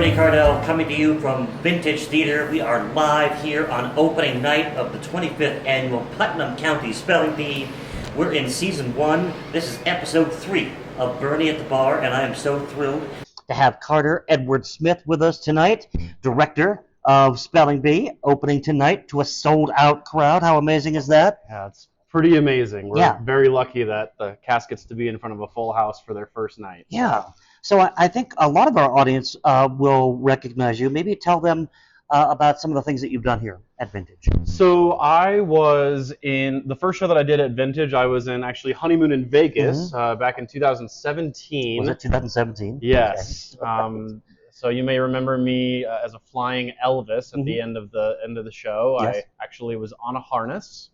Bernie Cardell coming to you from Vintage Theater. We are live here on opening night of the 25th annual Putnam County Spelling Bee. We're in season 1. This is episode 3 of Bernie at the Bar, and I am so thrilled to have Carter Edward Smith with us tonight, director of Spelling Bee, opening tonight to a sold-out crowd. How amazing is that? Yeah, it's pretty amazing. We're very lucky that the cast gets to be in front of a full house for their first night. Yeah. So I think a lot of our audience will recognize you. Maybe tell them about some of the things that you've done here at Vintage. So I was in the first show that I did at Vintage. I was in actually Honeymoon in Vegas back in 2017. Was it 2017? Yes. Okay. So you may remember me as a flying Elvis at the end of the show. Yes. I actually was on a harness.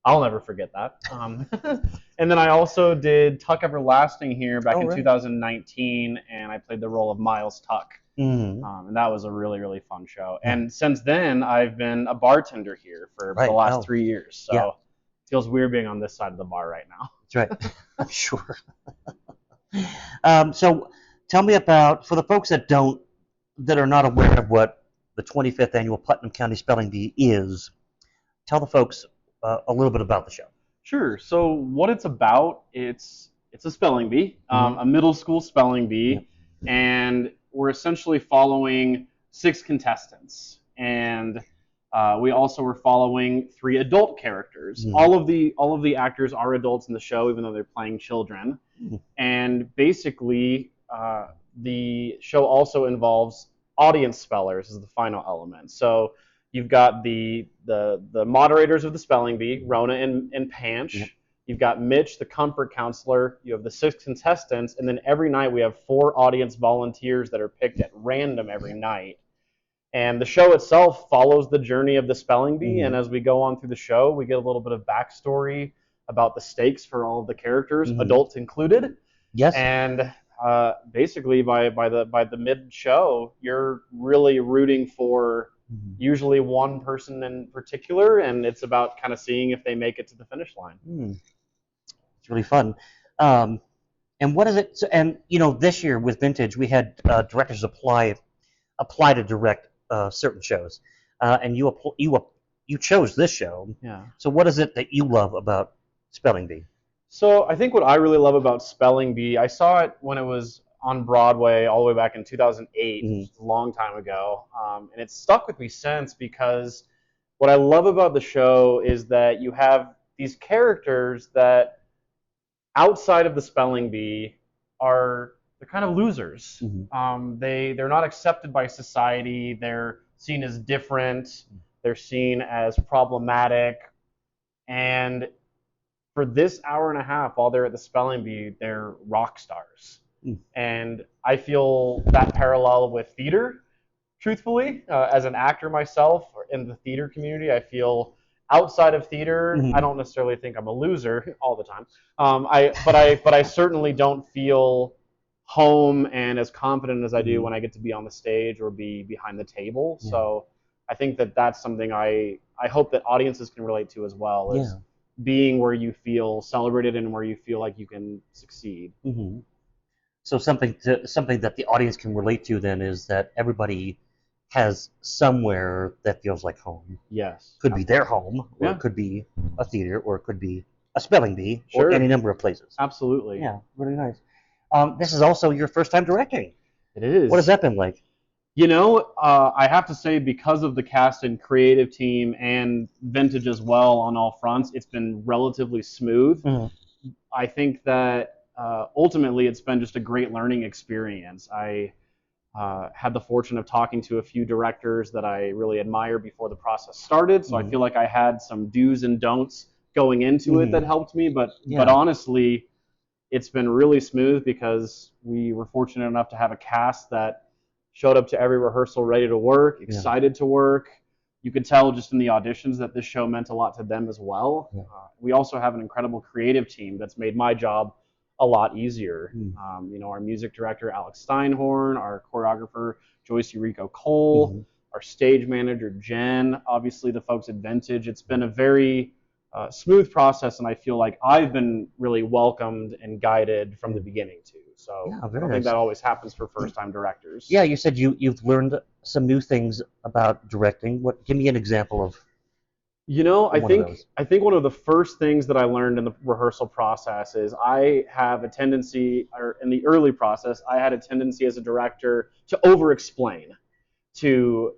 I'll never forget that. And then I also did Tuck Everlasting here back in 2019, and I played the role of Miles Tuck. And that was a really, really fun show. And since then, I've been a bartender here for the last 3 years. So it feels weird being on this side of the bar right now. That's right. I'm sure. So tell me about, for the folks that are not aware of what the 25th annual Putnam County Spelling Bee is, tell the folks a little bit about the show. Sure. So what it's about, it's a spelling bee, a middle school spelling bee, and we're essentially following 6 contestants, and we also were following 3 adult characters. All of the actors are adults in the show, even though they're playing children. And basically, the show also involves audience spellers as the final element. So you've got the moderators of the spelling bee, Rona and Panch. You've got Mitch, the comfort counselor. You have the 6 contestants, and then every night we have 4 audience volunteers that are picked at random every night. And the show itself follows the journey of the spelling bee, and as we go on through the show, we get a little bit of backstory about the stakes for all of the characters, adults included. Yes. And basically, by the mid-show, you're really rooting for usually one person in particular, and it's about kind of seeing if they make it to the finish line. It's really fun. And what is it? So, and this year with Vintage, we had directors apply to direct certain shows, and you chose this show. Yeah. So what is it that you love about Spelling Bee? So I think what I really love about Spelling Bee, I saw it when it was on Broadway all the way back in 2008, a long time ago, and it's stuck with me since, because what I love about the show is that you have these characters that outside of the Spelling Bee they're kind of losers. They're not accepted by society. They're seen as different. They're seen as problematic, and for this hour and a half while they're at the Spelling Bee, they're rock stars. And I feel that parallel with theater, truthfully. As an actor myself in the theater community, I feel outside of theater, I don't necessarily think I'm a loser all the time. But I certainly don't feel home and as confident as I do when I get to be on the stage or be behind the table. So I think that that's something I hope that audiences can relate to as well, is being where you feel celebrated and where you feel like you can succeed. So something that the audience can relate to then is that everybody has somewhere that feels like home. Yes. Could be their home, or it could be a theater, or it could be a spelling bee, or any number of places. Absolutely. Yeah, really nice. This is also your first time directing. It is. What has that been like? I have to say, because of the cast and creative team and Vintage as well on all fronts, it's been relatively smooth. I think that ultimately it's been just a great learning experience. I had the fortune of talking to a few directors that I really admire before the process started, so I feel like I had some do's and don'ts going into it that helped me, but honestly, it's been really smooth because we were fortunate enough to have a cast that showed up to every rehearsal ready to work, excited to work. You could tell just in the auditions that this show meant a lot to them as well. We also have an incredible creative team that's made my job a lot easier. Our music director, Alex Steinhorn, our choreographer, Joyce Eureka Cole, our stage manager, Jen, obviously the folks at Vintage. It's been a very smooth process, and I feel like I've been really welcomed and guided from the beginning too. So Yeah, I very don't think nice. that always happens for first-time directors. Yeah, you said you've learned some new things about directing. Give me an example of You know, one of those. I think one of the first things that I learned in the rehearsal process is I have a tendency, or in the early process, I had a tendency as a director to over-explain, to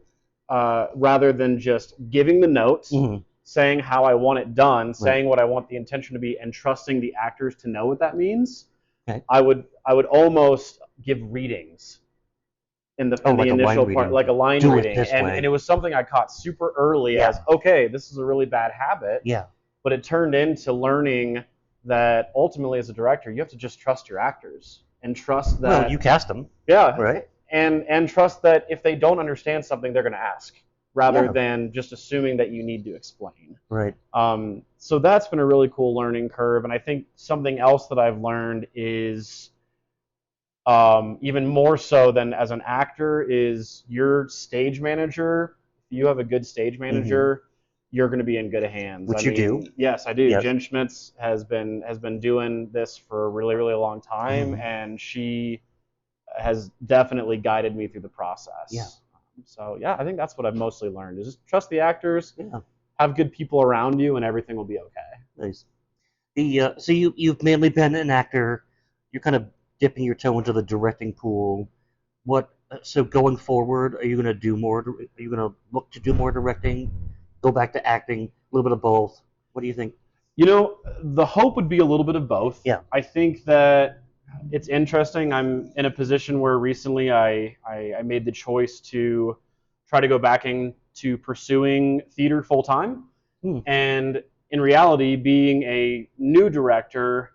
rather than just giving the notes, Mhm. saying how I want it done, Right. saying what I want the intention to be, and trusting the actors to know what that means. Okay. I would almost give readings in the Like a line initial part, reading. like a line Do it reading, this way. and it was something I caught super early Yeah. as, okay, this is a really bad habit. Yeah. But it turned into learning that ultimately, as a director, you have to just trust your actors and trust that. Well, you cast them, Yeah, right? and trust that if they don't understand something, they're going to ask rather Yeah. than just assuming that you need to explain. Right. So that's been a really cool learning curve, and I think something else that I've learned is even more so than as an actor is your stage manager. If you have a good stage manager, you're going to be in good hands. Which you do. Yes, I do. Yes. Jen Schmitz has been doing this for a really, really long time, and she has definitely guided me through the process. Yeah. So yeah, I think that's what I've mostly learned is just trust the actors, Yeah. have good people around you, and everything will be okay. Nice. So you've mainly been an actor. You're kind of dipping your toe into the directing pool. So going forward, are you going to do more? Are you going to look to do more directing? Go back to acting? A little bit of both? What do you think? You know, the hope would be a little bit of both. Yeah. I think that it's interesting. I'm in a position where recently I made the choice to try to go back into pursuing theater full time. And in reality, being a new director,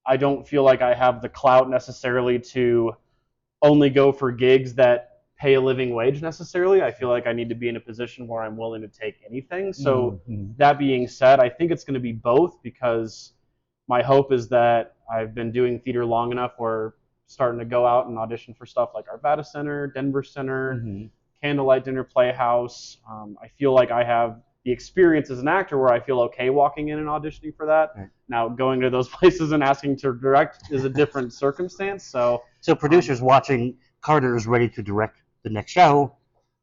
I don't feel like I have the clout necessarily to only go for gigs that pay a living wage necessarily. I feel like I need to be in a position where I'm willing to take anything. So that being said, I think it's going to be both because my hope is that I've been doing theater long enough where starting to go out and audition for stuff like Arvada Center, Denver Center, Candlelight Dinner Playhouse. I feel like I have the experience as an actor where I feel okay walking in and auditioning for that. Right. Now, going to those places and asking to direct is a different circumstance. So producers watching, Carter is ready to direct the next show.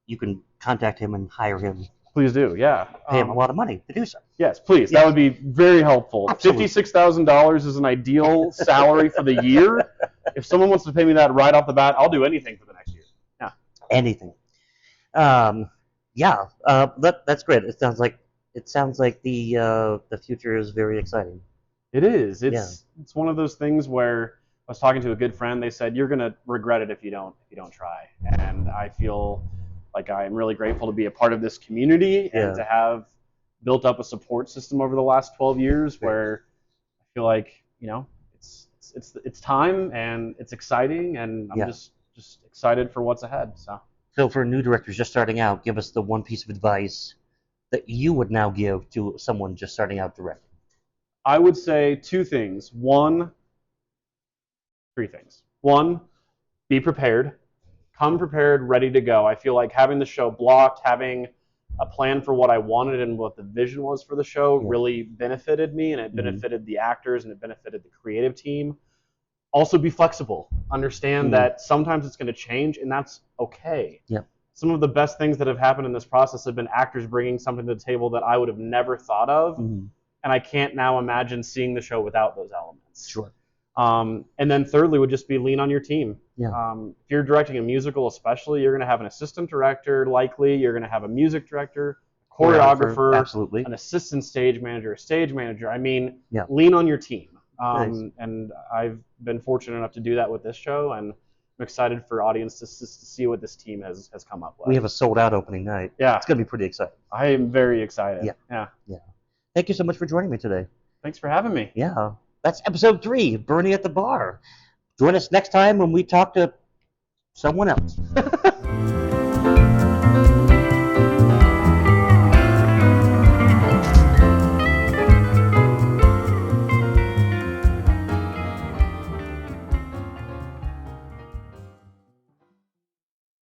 You can contact him and hire him. Please do, yeah. Pay him a lot of money to do so. Yes, please. Yes. That would be very helpful. Absolutely. $56,000 is an ideal salary for the year. If someone wants to pay me that right off the bat, I'll do anything for the next year. Yeah. Anything. That's great. It sounds like the future is very exciting. It is. It's one of those things where I was talking to a good friend. They said you're gonna regret it if you don't try. And I feel like I'm really grateful to be a part of this community and to have built up a support system over the last 12 years where I feel like it's time and it's exciting and I'm just excited for what's ahead. So for new directors just starting out, give us the one piece of advice that you would now give to someone just starting out directing. I would say three things. One, be prepared. Come prepared, ready to go. I feel like having the show blocked, having a plan for what I wanted and what the vision was for the show really benefited me, and it benefited the actors, and it benefited the creative team. Also be flexible. Understand that sometimes it's going to change, and that's okay. Yep. Some of the best things that have happened in this process have been actors bringing something to the table that I would have never thought of, and I can't now imagine seeing the show without those elements. Sure. And then thirdly would just be lean on your team. Yeah. If you're directing a musical especially, you're going to have an assistant director likely, you're going to have a music director, choreographer, absolutely, an assistant stage manager, a stage manager. I mean, lean on your team. Nice. And I've been fortunate enough to do that with this show, and I'm excited for audiences to see what this team has come up with. We have a sold-out opening night. Yeah. It's going to be pretty exciting. I am very excited. Yeah. Thank you so much for joining me today. Thanks for having me. Yeah. That's episode 3, Bernie at the Bar. Join us next time when we talk to someone else.